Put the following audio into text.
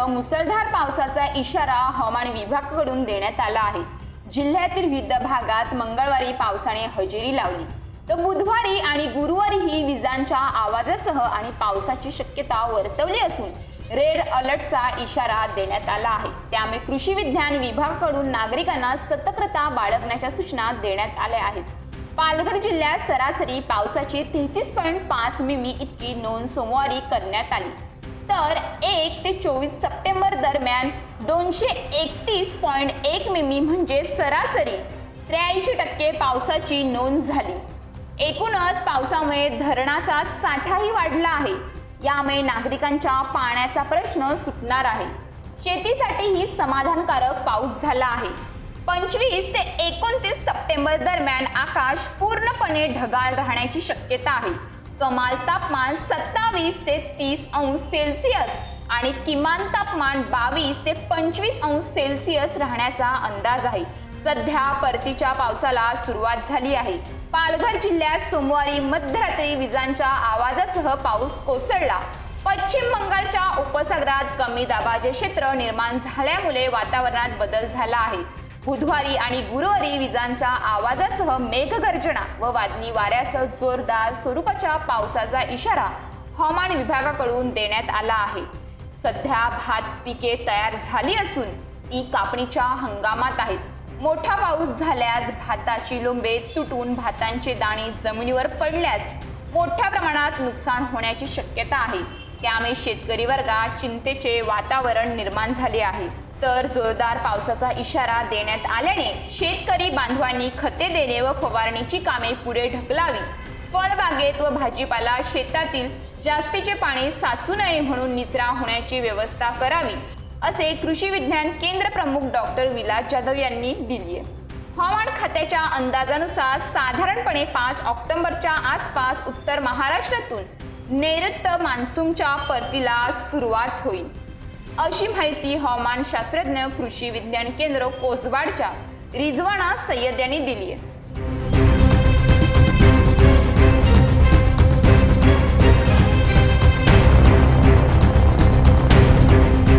मुसळधार पावसाचा इशारा हवामान विभागाकडून देण्यात आला आहे। जिल्ह्यातील विविध भागात मंगळवारी पावसाने हजेरी लावली, तर बुधवारी आणि गुरुवारीही विजांच्या आवाजासह आणि पावसाची शक्यता वर्तवली असून रेड अलर्टचा इशारा देण्यात आला आहे। त्यामुळे कृषी विज्ञान विभागाकडून नागरिकांना सतर्कता बाळगण्याच्या सूचना देण्यात आल्या आहेत। पालघर जिल्ह्यात सरासरी पावसाची 33.5 मिमी इतकी नोंद सोमवारी करण्यात आली, तर 1 ते 24 सप्टेंबर दरम्यान 231.1 मिमी म्हणजे सरासरी 83% पावसाची नोंद झाली। एकूणच पावसामुळे धरणाचा साठाही वाढला आहे। यामुळे नागरिकांच्या पाण्याचा प्रश्न सुटणार आहे। शेतीसाठीही समाधानकारक पाऊस झाला आहे। 25 ते 29 सप्टेंबर दरम्यान आकाश पूर्णपणे ढगाळ राहण्याची शक्यता आहे। कमाल तापमान 27 ते 30 अंश सेल्सिअस आणि किमान तापमान 22 ते 25 अंश सेल्सिअस राहण्याचा अंदाज आहे। सध्या परतीच्या पावसाला सुरुवात झाली आहे। पालघर जिल्ह्यात सोमवारी मध्यरात्री विजांच्या आवाजासह पाऊस कोसळला। पश्चिम बंगालच्या उपसागरात कमी दाबाचे क्षेत्र निर्माण झाल्यामुळे वातावरणात बदल झाला आहे। बुधवारी आणि गुरुवारी विजांच्या आवाजासह मेघगर्जना व वादळी वाऱ्यासह जोरदार स्वरूपाच्या पावसाचा इशारा हवामान विभागाकडून देण्यात आला आहे। सध्या भात पिके तयार झाली असून ती कापणीच्या हंगामात आहेत। मोठा पाऊस झाल्यास भाताची लोंबे तुटून भातांचे दाणे जमिनीवर पडल्यास मोठ्या प्रमाणात नुकसान होण्याची शक्यता आहे। त्यामुळे शेतकरी वर्गात चिंतेचे वातावरण निर्माण झाले आहे। तर जोरदार पावसाचा इशारा देण्यात आल्याने शेतकरी बांधवांनी खते देणे व फवारणीची कामे पुढे ढकलावी। फळबागेत व भाजीपाला शेतातील जास्तीचे पाणी साचू नये म्हणून निचरा होण्याची व्यवस्था करावी, असे कृषी विज्ञान केंद्र प्रमुख डॉक्टर विलास जाधव यांनी दिली आहे। हवामान खात्याच्या अंदाजानुसार साधारणपणे 5 ऑक्टोबरच्या आसपास उत्तर महाराष्ट्रातून नैऋत्य मान्सूनच्या परतीला सुरुवात होईल, अशी माहिती हवामान शास्त्रज्ञ कृषी विज्ञान केंद्र कोसबाडच्या रिजवाना सय्यद यांनी दिली आहे।